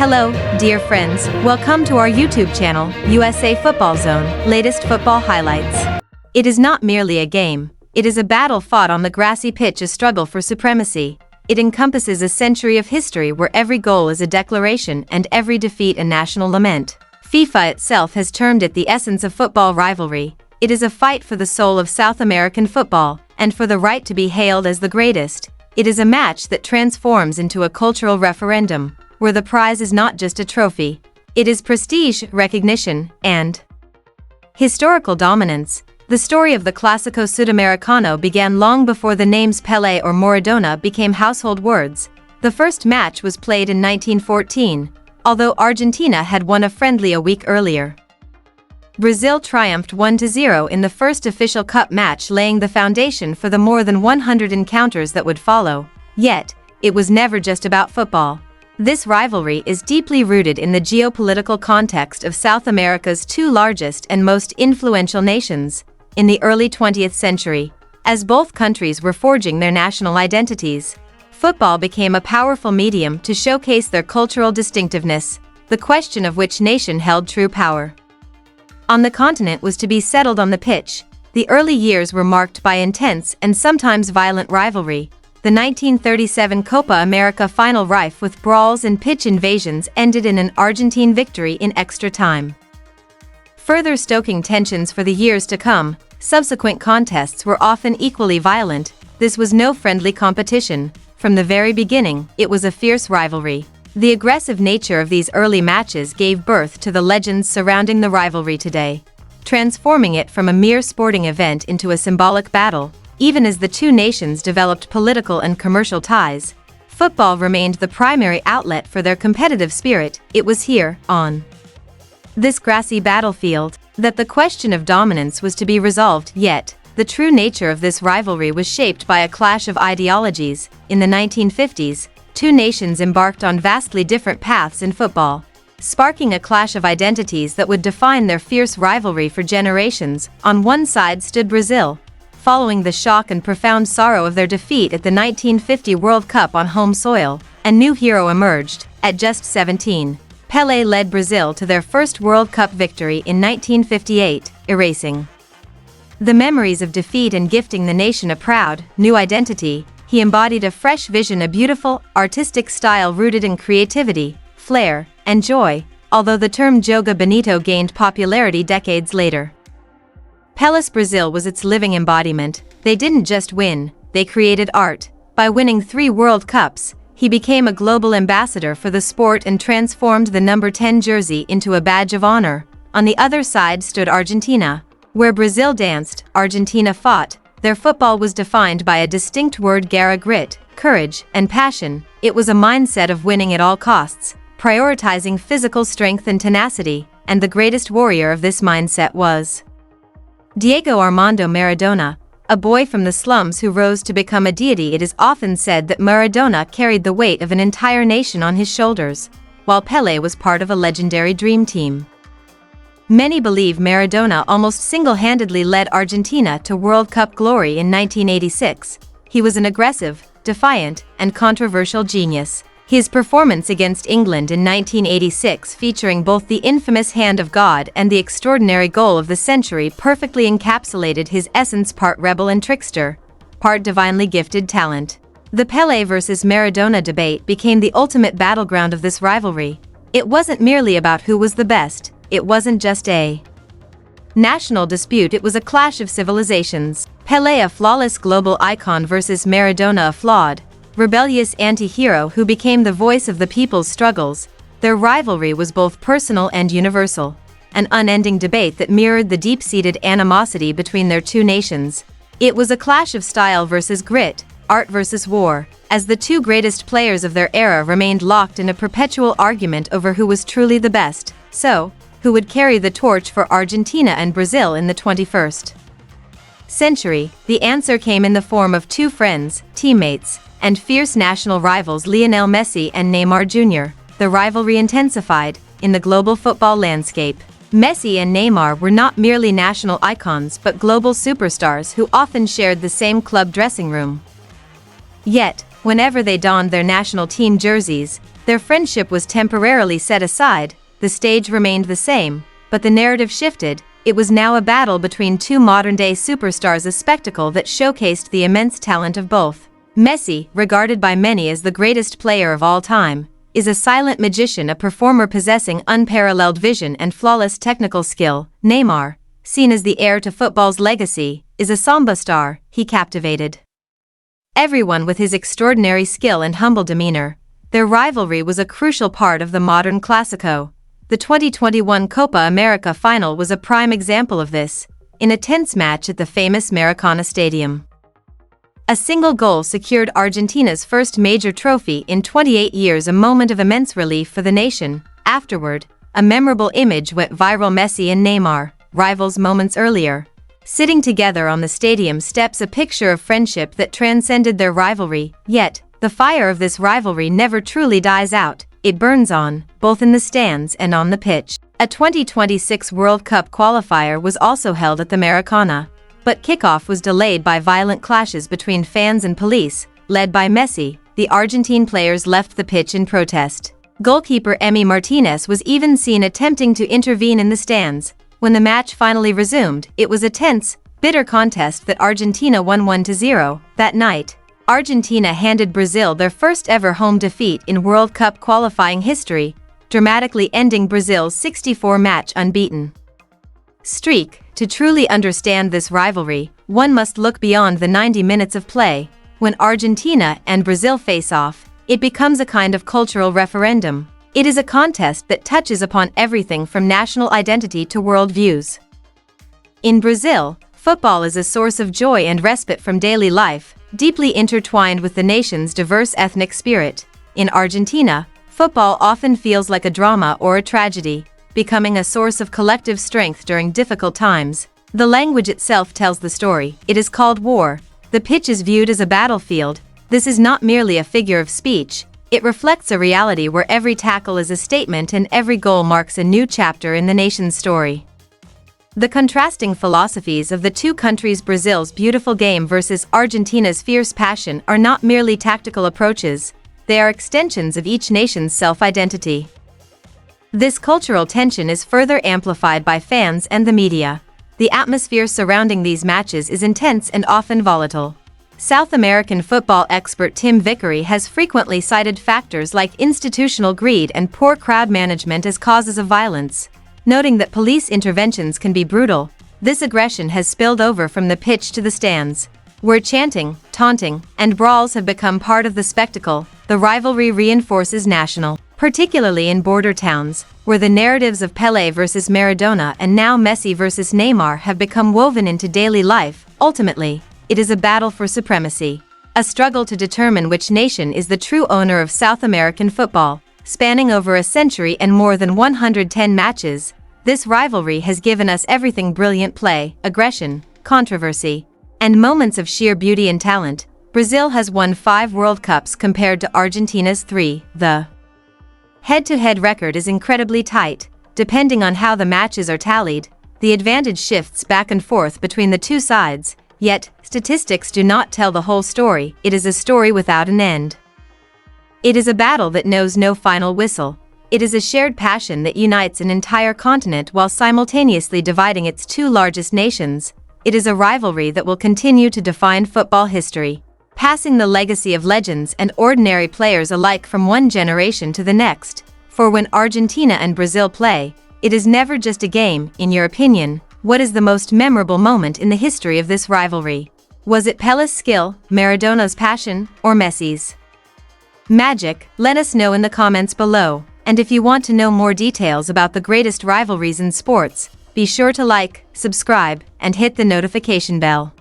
Hello, dear friends, welcome to our YouTube channel, USA Football Zone, latest football highlights. It is not merely a game, it is a battle fought on the grassy pitch, a struggle for supremacy. It encompasses a century of history where every goal is a declaration and every defeat a national lament. FIFA itself has termed it the essence of football rivalry. It is a fight for the soul of South American football, and for the right to be hailed as the greatest. It is a match that transforms into a cultural referendum, where the prize is not just a trophy. It is prestige, recognition, and historical dominance. The story of the Clásico Sudamericano began long before the names Pelé or Maradona became household words. The first match was played in 1914, although Argentina had won a friendly a week earlier. Brazil triumphed 1-0 in the first official cup match, laying the foundation for the more than 100 encounters that would follow. Yet, it was never just about football. This rivalry is deeply rooted in the geopolitical context of South America's two largest and most influential nations. In the early 20th century, as both countries were forging their national identities, football became a powerful medium to showcase their cultural distinctiveness, the question of which nation held true power on the continent was to be settled on the pitch. The early years were marked by intense and sometimes violent rivalry. The 1937 Copa America final, rife with brawls and pitch invasions, ended in an Argentine victory in extra time, further stoking tensions for the years to come. Subsequent contests were often equally violent. This was no friendly competition. From the very beginning, it was a fierce rivalry. The aggressive nature of these early matches gave birth to the legends surrounding the rivalry today, transforming it from a mere sporting event into a symbolic battle. Even as the two nations developed political and commercial ties, football remained the primary outlet for their competitive spirit. It was here, on this grassy battlefield, that the question of dominance was to be resolved. Yet, the true nature of this rivalry was shaped by a clash of ideologies. In the 1950s, two nations embarked on vastly different paths in football, sparking a clash of identities that would define their fierce rivalry for generations. On one side stood Brazil. Following the shock and profound sorrow of their defeat at the 1950 World Cup on home soil, a new hero emerged. At just 17, Pelé led Brazil to their first World Cup victory in 1958, erasing the memories of defeat and gifting the nation a proud, new identity. He embodied a fresh vision, a beautiful, artistic style rooted in creativity, flair, and joy, although the term Joga Bonito gained popularity decades later. Pelé's Brazil was its living embodiment. They didn't just win, they created art. By winning 3 World Cups, he became a global ambassador for the sport and transformed the number 10 jersey into a badge of honor. On the other side stood Argentina. Where Brazil danced, Argentina fought. Their football was defined by a distinct word: garra, grit, courage, and passion. It was a mindset of winning at all costs, prioritizing physical strength and tenacity, and the greatest warrior of this mindset was Diego Armando Maradona, a boy from the slums who rose to become a deity. It is often said that Maradona carried the weight of an entire nation on his shoulders, while Pelé was part of a legendary dream team. Many believe Maradona almost single-handedly led Argentina to World Cup glory in 1986. He was an aggressive, defiant, and controversial genius. His performance against England in 1986, featuring both the infamous hand of God and the extraordinary goal of the century, perfectly encapsulated his essence: part rebel and trickster, part divinely gifted talent. The Pelé versus Maradona debate became the ultimate battleground of this rivalry. It wasn't merely about who was the best. It wasn't just a national dispute, it was a clash of civilizations. Pelé, a flawless global icon, versus Maradona, a flawed, rebellious anti-hero who became the voice of the people's struggles. Their rivalry was both personal and universal, an unending debate that mirrored the deep-seated animosity between their two nations. It was a clash of style versus grit, art versus war, as the two greatest players of their era remained locked in a perpetual argument over who was truly the best. So, who would carry the torch for Argentina and Brazil in the 21st century? The answer came in the form of two friends, teammates, and fierce national rivals, Lionel Messi and Neymar Jr. The rivalry intensified in the global football landscape. Messi and Neymar were not merely national icons but global superstars who often shared the same club dressing room. Yet, whenever they donned their national team jerseys, Their friendship was temporarily set aside, the stage remained the same, but the narrative shifted. It was now a battle between two modern-day superstars, a spectacle that showcased the immense talent of both. Messi, regarded by many as the greatest player of all time, is a silent magician, a performer possessing unparalleled vision and flawless technical skill. Neymar, seen as the heir to football's legacy, is a Samba star. He captivated everyone with his extraordinary skill and humble demeanor. Their rivalry was a crucial part of the modern Clásico. The 2021 Copa America final was a prime example of this, in a tense match at the famous Maracana Stadium. A single goal secured Argentina's first major trophy in 28 years, a moment of immense relief for the nation. Afterward, a memorable image went viral: Messi and Neymar, rivals moments earlier, sitting together on the stadium steps, a picture of friendship that transcended their rivalry. Yet, the fire of this rivalry never truly dies out. It burns on, both in the stands and on the pitch. A 2026 World Cup qualifier was also held at the Maracana, but kickoff was delayed by violent clashes between fans and police. Led by Messi, the Argentine players left the pitch in protest. Goalkeeper Emi Martinez was even seen attempting to intervene in the stands. When the match finally resumed, it was a tense, bitter contest that Argentina won 1-0. That night, Argentina handed Brazil their first ever home defeat in World Cup qualifying history, dramatically ending Brazil's 64-match unbeaten streak. To truly understand this rivalry, one must look beyond the 90 minutes of play. When Argentina and Brazil face off, it becomes a kind of cultural referendum. It is a contest that touches upon everything from national identity to world views. In Brazil, football is a source of joy and respite from daily life, deeply intertwined with the nation's diverse ethnic spirit. In Argentina, football often feels like a drama or a tragedy, becoming a source of collective strength during difficult times. The language itself tells the story. It is called war. The pitch is viewed as a battlefield. This is not merely a figure of speech. It reflects a reality where every tackle is a statement and every goal marks a new chapter in the nation's story. The contrasting philosophies of the two countries, Brazil's beautiful game versus Argentina's fierce passion, are not merely tactical approaches, they are extensions of each nation's self-identity. This cultural tension is further amplified by fans and the media. The atmosphere surrounding these matches is intense and often volatile. South American football expert Tim Vickery has frequently cited factors like institutional greed and poor crowd management as causes of violence. Noting that police interventions can be brutal, this aggression has spilled over from the pitch to the stands, where chanting, taunting, and brawls have become part of the spectacle. The rivalry reinforces national, particularly in border towns, where the narratives of Pelé versus Maradona and now Messi versus Neymar have become woven into daily life. Ultimately, it is a battle for supremacy, a struggle to determine which nation is the true owner of South American football. Spanning over a century and more than 110 matches, this rivalry has given us everything: brilliant play, aggression, controversy, and moments of sheer beauty and talent. Brazil has won 5 World Cups compared to Argentina's 3. The head-to-head record is incredibly tight. Depending on how the matches are tallied, the advantage shifts back and forth between the two sides. Yet, statistics do not tell the whole story. It is a story without an end. It is a battle that knows no final whistle. It is a shared passion that unites an entire continent while simultaneously dividing its two largest nations. It is a rivalry that will continue to define football history, passing the legacy of legends and ordinary players alike from one generation to the next. For when Argentina and Brazil play, it is never just a game. In your opinion, what is the most memorable moment in the history of this rivalry? Was it Pelé's skill, Maradona's passion, or Messi's magic? Let us know in the comments below. And if you want to know more details about the greatest rivalries in sports, be sure to like, subscribe, and hit the notification bell.